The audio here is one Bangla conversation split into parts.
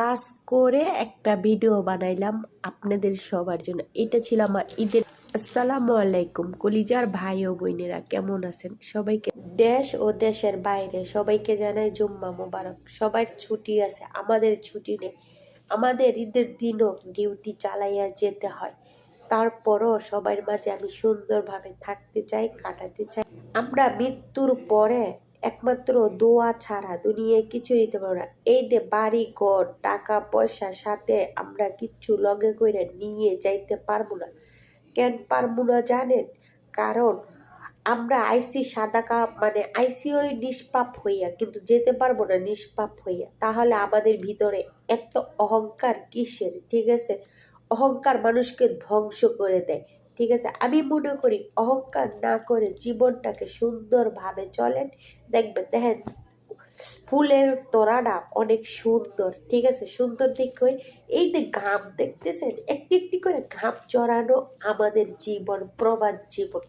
কাজ করে একটা ভিডিও বানাইলাম আপনাদের সবার জন্য। এটা ছিল আমার ঈদের। আসসালামু আলাইকুম কলিজার ভাই ও বোনেরা, কেমন আছেন? সবাইকে দেশ ও দেশের বাইরে সবাইকে জানাই জুম্মা মোবারক। সবার ছুটি আছে, আমাদের ছুটি নেই। আমাদের ঈদের দিনও ডিউটি চালাইয়া যেতে হয়। তারপরও সবার মাঝে আমি সুন্দরভাবে থাকতে চাই, কাটাতে চাই। আমরা মৃত্যুর পরে একমাত্র দোয়া ছাড়া দুনিয়ায় কিছু নিতে পারবো না। এই যে বাড়ি ঘর টাকা পয়সা সাথে আমরা কিচ্ছু লগে করে নিয়ে যাইতে পারবো না। কেন পারবো না জানেন? কারণ আমরা আইসি সাদা কাপ মানে আইসি ওই নিষ্পাপ হইয়া, কিন্তু যেতে পারবো না নিষ্পাপ হইয়া। তাহলে আমাদের ভিতরে এত অহংকার কিসের? ঠিক আছে, অহংকার মানুষকে ধ্বংস করে দেয়। ঠিক আছে, আমি মনে করি অহংকার না করে জীবনটাকে সুন্দরভাবে চলেন, দেখেন ফুলের তোড়াটা অনেক সুন্দর। ঠিক আছে, সুন্দর দেখে এই যে ঘাম দেখতেছেন, একটি একটি করে ঘাম চড়ানো আমাদের জীবন, প্রবাদ জীবন।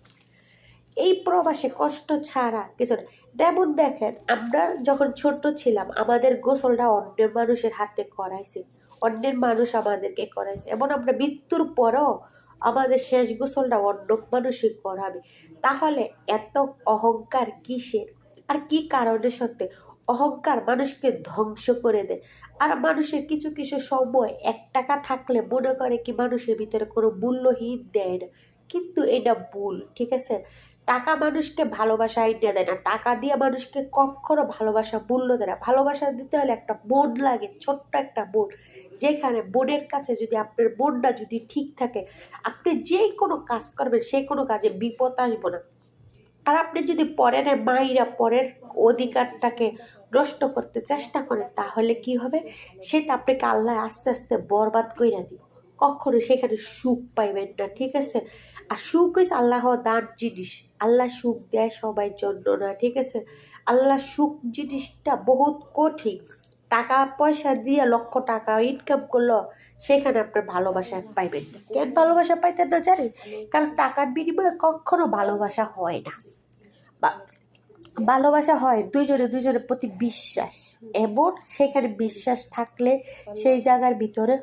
এই প্রবাসে কষ্ট ছাড়া কিছু না। যেমন দেখেন, আমরা যখন ছোট ছিলাম আমাদের গোসলটা অন্যের মানুষের হাতে করাইছে, অন্যের মানুষ আমাদেরকে করাইছে, এবং আমরা মৃত্যুর পরও আমাদের শেষ গোসলটা অন্য মানুষই করাবে। তাহলে এত অহংকার কিসের? আর কি কারণে? সত্যি অহংকার মানুষকে ধ্বংস করে দেয়। আর মানুষের কিছু কিছু সময় 1 টাকা থাকলে মনে করে কি মানুষের ভিতরে কোনো মূল্যহীন দেয় না, কিন্তু এটা ভুল। ঠিক আছে, টাকা মানুষকে ভালোবাসা আইডিয়া দেয় না, টাকা দিয়ে মানুষকে কখনো ভালোবাসা মূল্য দেয় না। ভালোবাসা দিতে হলে একটা মন লাগে, ছোট্ট একটা মন, যেখানে মনের কাছে যদি আপনার মনটা যদি ঠিক থাকে, আপনি যে কোনো কাজ করবেন সে কোনো কাজে বিপদ আসবো না। আর আপনি যদি পরের মাইরা পরের অধিকারটাকে নষ্ট করতে চেষ্টা করেন, তাহলে কি হবে? সেটা আপনাকে আল্লাহ আস্তে আস্তে বরবাদ কইরা দিব। কখনো সেখানে সুখ পাইবেন না। ঠিক আছে, আর সুখ হইছে আল্লাহ দান জিনিস। আল্লাহ সুখ দেয় সবাই জন্য না। ঠিক আছে, আল্লাহ সুখ জিনিসটা বহুত কঠিন। টাকা পয়সা দিয়ে লক্ষ টাকা ইনকাম করলো, সেখানে আপনার ভালোবাসা পাইবেন না। কেন ভালোবাসা পাইতেন না জানেন? কারণ টাকার বিনিময়ে কখনো ভালোবাসা হয় না। ভালোবাসা হয় দুইজনের প্রতি বিশ্বাস, এবং সেখানে বিশ্বাস থাকলে সেই জায়গার ভিতরে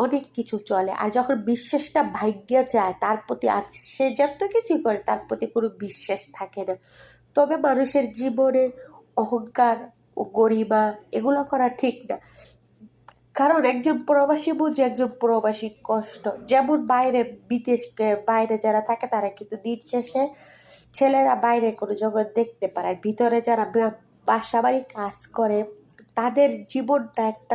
অনেক কিছু চলে। আর যখন বিশ্বাসটা ভাগ্যে যায় তার প্রতি, আর সে যত কিছুই করে তার প্রতি কোনো বিশ্বাস থাকে না। তবে মানুষের জীবনে অহংকার ও গরিমা এগুলো করা ঠিক না। কারণ একজন প্রবাসী বুঝে একজন প্রবাসীর কষ্ট। যেমন বাইরে বিদেশকে বাইরে যারা থাকে তারা কিন্তু দিন শেষে ছেলেরা বাইরে কোনো জগৎ দেখতে পারে, আর ভিতরে যারা বাসা বাড়ি কাজ করে তাদের জীবনটা একটা